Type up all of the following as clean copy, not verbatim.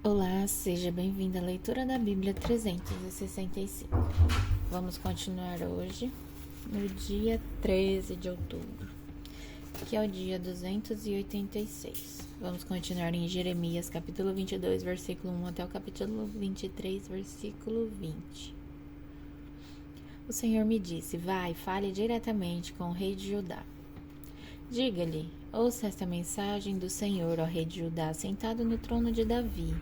Olá, seja bem-vindo à leitura da Bíblia 365. Vamos continuar hoje, no dia 13 de outubro, que é o dia 286. Vamos continuar em Jeremias, capítulo 22, versículo 1 até o capítulo 23, versículo 20. O Senhor me disse: vai, fale diretamente com o rei de Judá. Diga-lhe: ouça esta mensagem do Senhor, ó rei de Judá, sentado no trono de Davi.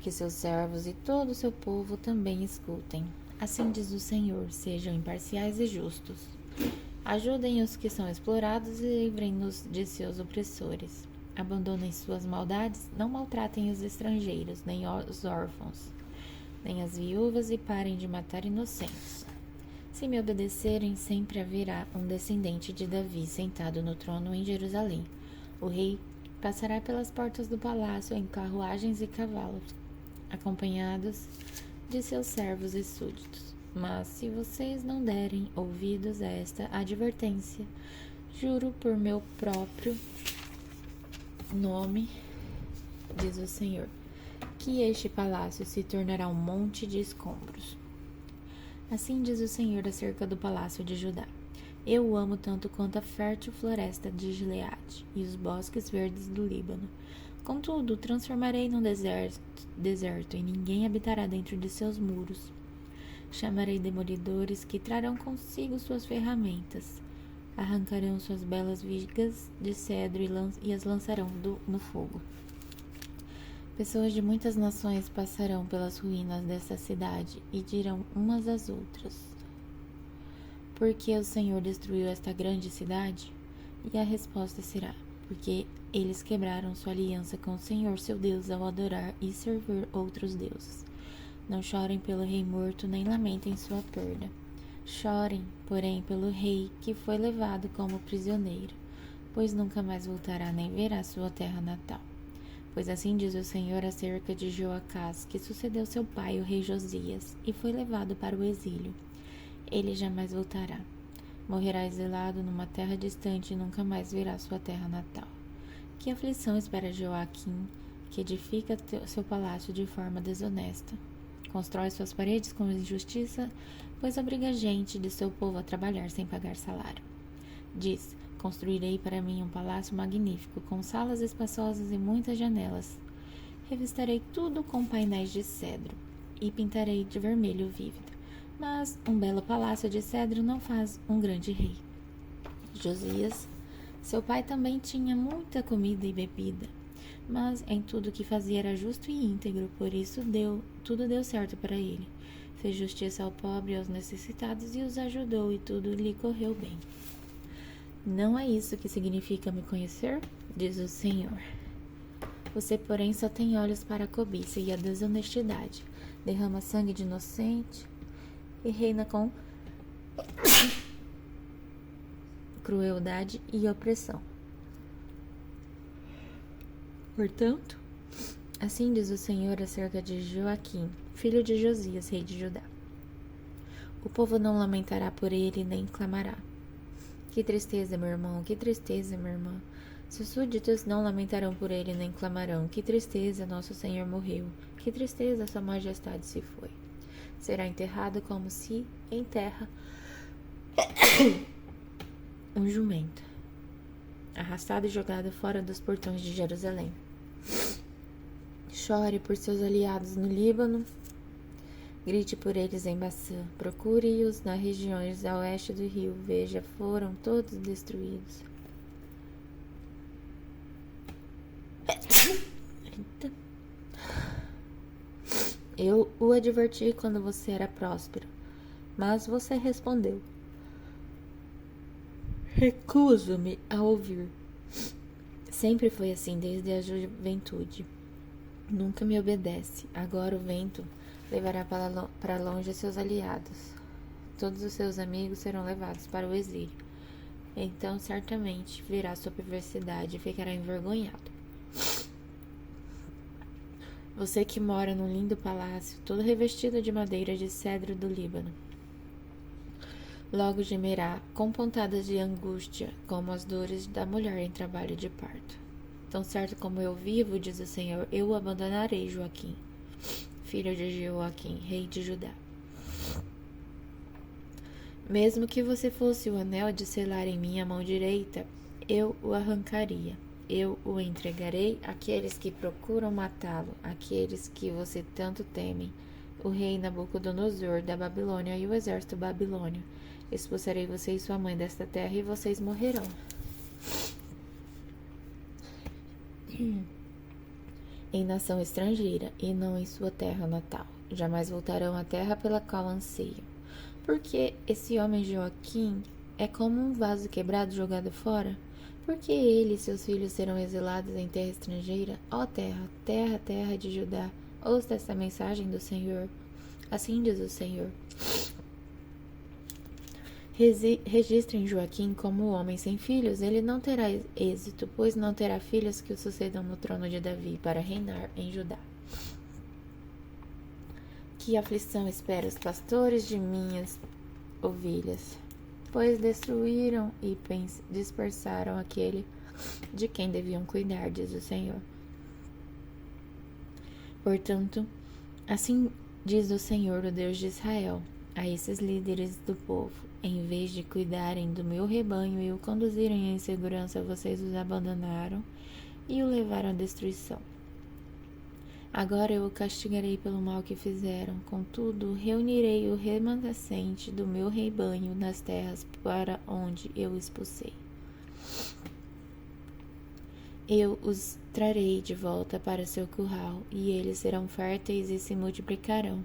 Que seus servos e todo o seu povo também escutem. Assim diz o Senhor: sejam imparciais e justos. Ajudem os que são explorados e livrem-nos de seus opressores. Abandonem suas maldades, não maltratem os estrangeiros, nem os órfãos, nem as viúvas, e parem de matar inocentes. Se me obedecerem, sempre haverá um descendente de Davi sentado no trono em Jerusalém. O rei passará pelas portas do palácio em carruagens e cavalos, acompanhados de seus servos e súditos. Mas se vocês não derem ouvidos a esta advertência, juro por meu próprio nome, diz o Senhor, que este palácio se tornará um monte de escombros. Assim diz o Senhor acerca do palácio de Judá: eu o amo tanto quanto a fértil floresta de Gileade e os bosques verdes do Líbano. Contudo, o transformarei num deserto, e ninguém habitará dentro de seus muros. Chamarei demolidores que trarão consigo suas ferramentas. Arrancarão suas belas vigas de cedro e as lançarão no fogo. Pessoas de muitas nações passarão pelas ruínas dessa cidade e dirão umas às outras: por que o Senhor destruiu esta grande cidade? E a resposta será: porque eles quebraram sua aliança com o Senhor, seu Deus, ao adorar e servir outros deuses. Não chorem pelo rei morto, nem lamentem sua perda. Chorem, porém, pelo rei que foi levado como prisioneiro, pois nunca mais voltará nem verá sua terra natal. Pois assim diz o Senhor acerca de Joacás, que sucedeu seu pai, o rei Josias, e foi levado para o exílio. Ele jamais voltará. Morrerá exilado numa terra distante e nunca mais verá sua terra natal. Que aflição espera Joaquim, que edifica seu palácio de forma desonesta. Constrói suas paredes com injustiça, pois obriga a gente de seu povo a trabalhar sem pagar salário. Diz: construirei para mim um palácio magnífico, com salas espaçosas e muitas janelas. Revistarei tudo com painéis de cedro e pintarei de vermelho vívido. Mas um belo palácio de cedro não faz um grande rei. Josias, seu pai, também tinha muita comida e bebida, mas em tudo que fazia era justo e íntegro, por isso tudo deu certo para ele. Fez justiça ao pobre e aos necessitados e os ajudou, e tudo lhe correu bem. Não é isso que significa me conhecer? Diz o Senhor. Você, porém, só tem olhos para a cobiça e a desonestidade. Derrama sangue de inocente e reina com crueldade e opressão. Portanto, assim diz o Senhor acerca de Joaquim, filho de Josias, rei de Judá: o povo não lamentará por ele, nem clamará: que tristeza, meu irmão, que tristeza, minha irmã. Seus súditos não lamentarão por ele, nem clamarão: que tristeza, nosso Senhor morreu, que tristeza, sua majestade se foi. Será enterrado como se enterra um jumento, arrastado e jogado fora dos portões de Jerusalém. Chore por seus aliados no Líbano, grite por eles em Baçã, procure-os nas regiões a oeste do rio, veja, foram todos destruídos. Eita. Eu o adverti quando você era próspero, mas você respondeu: recuso-me a ouvir. Sempre foi assim desde a juventude. Nunca me obedece. Agora o vento levará para longe seus aliados. Todos os seus amigos serão levados para o exílio. Então, certamente, verá sua perversidade e ficará envergonhado. Você que mora num lindo palácio, todo revestido de madeira de cedro do Líbano, logo gemerá com pontadas de angústia, como as dores da mulher em trabalho de parto. Tão certo como eu vivo, diz o Senhor, eu abandonarei Joaquim, filho de Jeoaquim, rei de Judá. Mesmo que você fosse o anel de selar em minha mão direita, eu o arrancaria. Eu o entregarei àqueles que procuram matá-lo, àqueles que você tanto teme, o rei Nabucodonosor da Babilônia e o exército babilônio. Expulsarei você e sua mãe desta terra e vocês morrerão. Em nação estrangeira e não em sua terra natal. Jamais voltarão à terra pela qual anseiam. Porque esse homem Joaquim é como um vaso quebrado jogado fora? Porque ele e seus filhos serão exilados em terra estrangeira? Ó terra, terra, terra de Judá, ouça esta mensagem do Senhor. Assim diz o Senhor. Registrem Joaquim como homem sem filhos, ele não terá êxito, pois não terá filhos que o sucedam no trono de Davi para reinar em Judá. Que aflição espera os pastores de minhas ovelhas, pois destruíram e dispersaram aquele de quem deviam cuidar, diz o Senhor. Portanto, assim diz o Senhor, o Deus de Israel, a esses líderes do povo: em vez de cuidarem do meu rebanho e o conduzirem em segurança, vocês os abandonaram e o levaram à destruição. Agora eu o castigarei pelo mal que fizeram. Contudo, reunirei o remanescente do meu rebanho nas terras para onde eu expulsei. Eu os trarei de volta para seu curral, e eles serão férteis e se multiplicarão.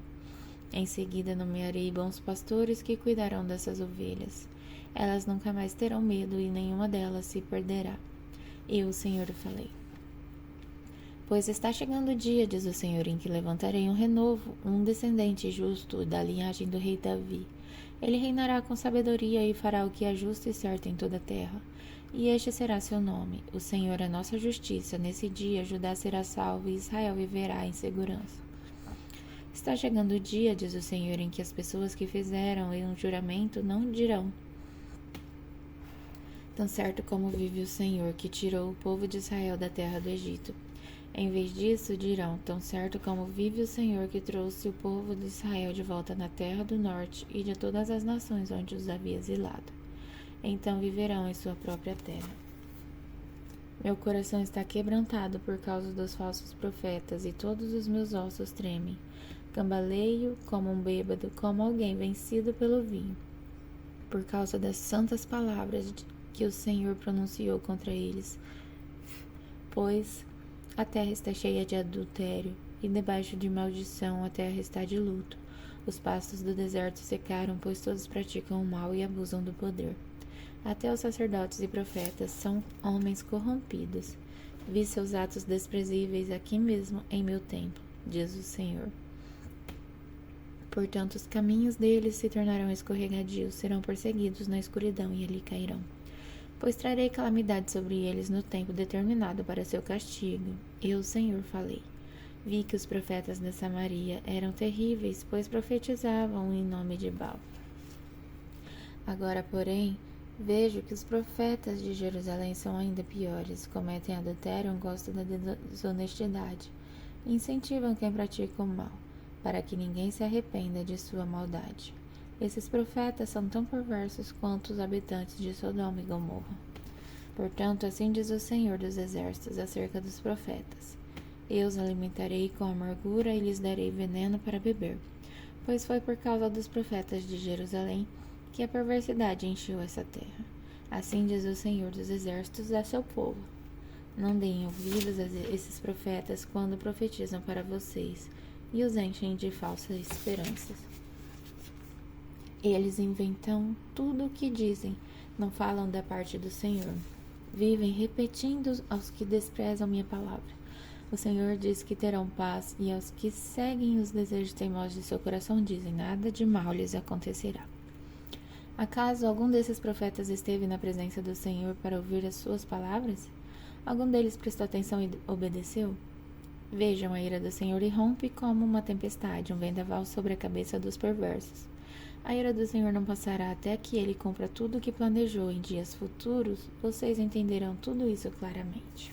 Em seguida nomearei bons pastores que cuidarão dessas ovelhas. Elas nunca mais terão medo e nenhuma delas se perderá. Eu, o Senhor, falei. Pois está chegando o dia, diz o Senhor, em que levantarei um renovo, um descendente justo da linhagem do rei Davi. Ele reinará com sabedoria e fará o que é justo e certo em toda a terra. E este será seu nome. O Senhor é nossa justiça. Nesse dia, Judá será salvo e Israel viverá em segurança. Está chegando o dia, diz o Senhor, em que as pessoas que fizeram um juramento não dirão: tão certo como vive o Senhor, que tirou o povo de Israel da terra do Egito. Em vez disso, dirão: tão certo como vive o Senhor, que trouxe o povo de Israel de volta na terra do norte e de todas as nações onde os havia exilado. Então viverão em sua própria terra. Meu coração está quebrantado por causa dos falsos profetas, e todos os meus ossos tremem. Cambaleio como um bêbado, como alguém vencido pelo vinho, por causa das santas palavras que o Senhor pronunciou contra eles. Pois a terra está cheia de adultério, e debaixo de maldição a terra está de luto. Os pastos do deserto secaram, pois todos praticam o mal e abusam do poder. Até os sacerdotes e profetas são homens corrompidos. Vi seus atos desprezíveis aqui mesmo em meu templo, diz o Senhor. Portanto, os caminhos deles se tornarão escorregadios, serão perseguidos na escuridão e ali cairão. Pois trarei calamidade sobre eles no tempo determinado para seu castigo. Eu, o Senhor, falei. Vi que os profetas de Samaria eram terríveis, pois profetizavam em nome de Baal. Agora, porém, vejo que os profetas de Jerusalém são ainda piores, cometem adultério, gostam da desonestidade, e incentivam quem pratica o mal, para que ninguém se arrependa de sua maldade. Esses profetas são tão perversos quanto os habitantes de Sodoma e Gomorra. Portanto, assim diz o Senhor dos Exércitos acerca dos profetas: eu os alimentarei com amargura e lhes darei veneno para beber, pois foi por causa dos profetas de Jerusalém que a perversidade encheu essa terra. Assim diz o Senhor dos Exércitos a seu povo: não deem ouvidos a esses profetas quando profetizam para vocês e os enchem de falsas esperanças. Eles inventam tudo o que dizem, não falam da parte do Senhor. Vivem repetindo aos que desprezam minha palavra. O Senhor diz que terão paz, e aos que seguem os desejos teimosos de seu coração dizem: nada de mal lhes acontecerá. Acaso algum desses profetas esteve na presença do Senhor para ouvir as suas palavras? Algum deles prestou atenção e obedeceu? Vejam, a ira do Senhor irrompe como uma tempestade, um vendaval sobre a cabeça dos perversos. A ira do Senhor não passará até que ele cumpra tudo o que planejou. Em dias futuros, vocês entenderão tudo isso claramente.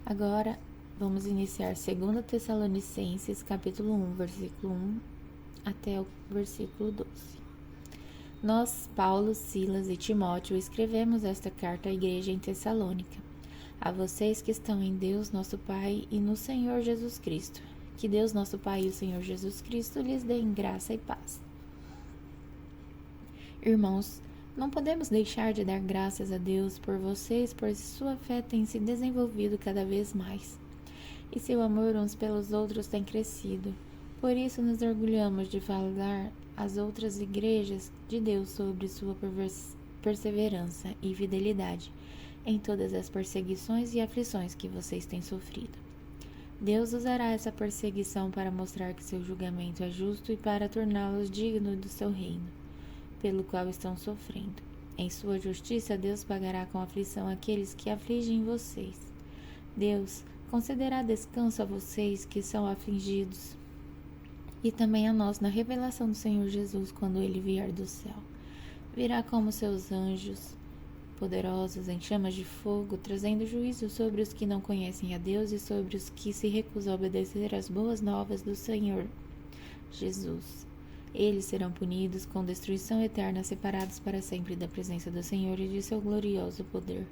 Agora, vamos iniciar 2 Tessalonicenses, capítulo 1, versículo 1 até o versículo 12. Nós, Paulo, Silas e Timóteo, escrevemos esta carta à igreja em Tessalônica, a vocês que estão em Deus, nosso Pai, e no Senhor Jesus Cristo. Que Deus, nosso Pai, e o Senhor Jesus Cristo lhes deem graça e paz. Irmãos, não podemos deixar de dar graças a Deus por vocês, pois sua fé tem se desenvolvido cada vez mais, e seu amor uns pelos outros tem crescido. Por isso nos orgulhamos de falar às outras igrejas de Deus sobre sua perseverança e fidelidade em todas as perseguições e aflições que vocês têm sofrido. Deus usará essa perseguição para mostrar que seu julgamento é justo e para torná-los dignos do seu reino, pelo qual estão sofrendo. Em sua justiça, Deus pagará com aflição aqueles que afligem vocês. Deus concederá descanso a vocês que são afligidos, e também a nós na revelação do Senhor Jesus, quando ele vier do céu. Virá como seus anjos poderosos em chamas de fogo, trazendo juízo sobre os que não conhecem a Deus e sobre os que se recusam a obedecer às boas novas do Senhor Jesus. Eles serão punidos com destruição eterna, separados para sempre da presença do Senhor e de seu glorioso poder.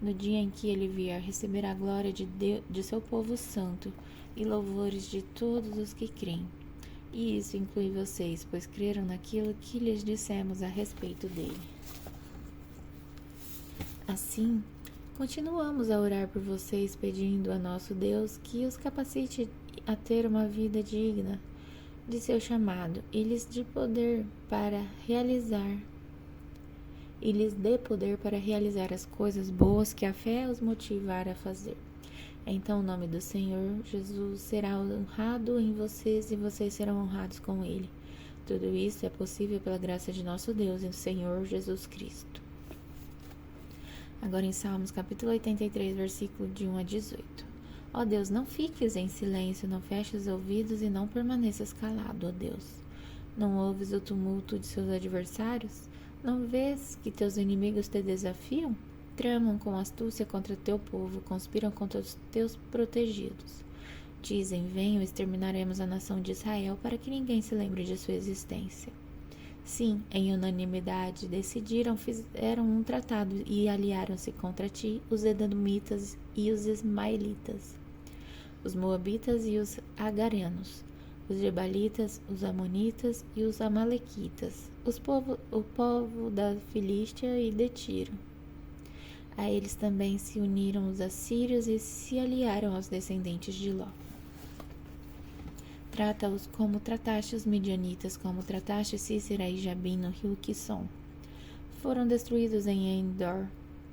No dia em que ele vier, receberá a glória de seu povo santo e louvores de todos os que creem. E isso inclui vocês, pois creram naquilo que lhes dissemos a respeito dele. Assim, continuamos a orar por vocês, pedindo a nosso Deus que os capacite a ter uma vida digna de seu chamado e lhes dê poder para realizar as coisas boas que a fé os motivar a fazer. Então o nome do Senhor Jesus será honrado em vocês e vocês serão honrados com ele. Tudo isso é possível pela graça de nosso Deus e do Senhor Jesus Cristo. Agora em Salmos capítulo 83, versículo de 1 a 18. Ó Deus, não fiques em silêncio, não feches os ouvidos e não permaneças calado, ó Deus. Não ouves o tumulto de seus adversários? Não vês que teus inimigos te desafiam? Tramam com astúcia contra teu povo, conspiram contra os teus protegidos. Dizem, venham, exterminaremos a nação de Israel para que ninguém se lembre de sua existência. Sim, em unanimidade, decidiram, fizeram um tratado e aliaram-se contra ti os edomitas e os ismaelitas, os moabitas e os agarenos, os jebalitas, os amonitas e os amalequitas, o povo da Filístia e de Tiro. A eles também se uniram os assírios e se aliaram aos descendentes de Ló. Trata-os como trataste os midianitas, como trataste Sísera e Jabim no rio Quisson. Foram destruídos em Endor,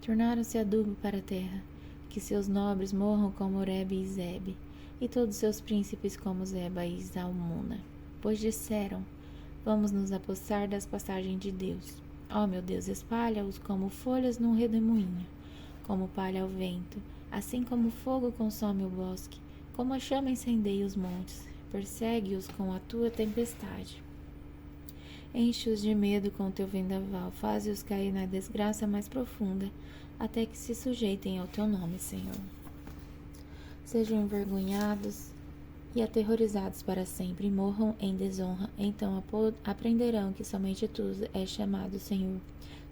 tornaram-se adubo para a terra. Que seus nobres morram como Oreb e Zebe, e todos seus príncipes como Zeba e Zalmuna. Pois disseram, vamos nos apossar das passagens de Deus. Ó meu Deus, espalha-os como folhas num redemoinho, como palha ao vento, assim como o fogo consome o bosque, como a chama incendeia os montes. Persegue-os com a tua tempestade. Enche-os de medo com o teu vendaval, faze-os cair na desgraça mais profunda, até que se sujeitem ao teu nome, Senhor. Sejam envergonhados e aterrorizados para sempre, e morram em desonra. Então aprenderão que somente tu és chamado Senhor,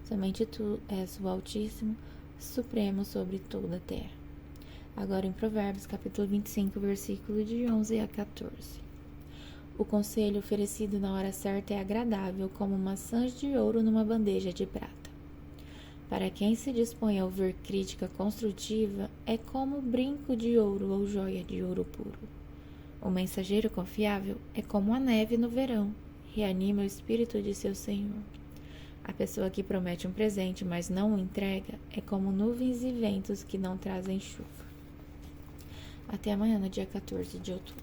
somente tu és o Altíssimo, Supremo sobre toda a terra. Agora em Provérbios, capítulo 25, versículo de 11 a 14. O conselho oferecido na hora certa é agradável, como maçãs de ouro numa bandeja de prata. Para quem se dispõe a ouvir crítica construtiva, é como brinco de ouro ou joia de ouro puro. O mensageiro confiável é como a neve no verão, reanima o espírito de seu senhor. A pessoa que promete um presente, mas não o entrega, é como nuvens e ventos que não trazem chuva. Até amanhã, no dia 14 de outubro.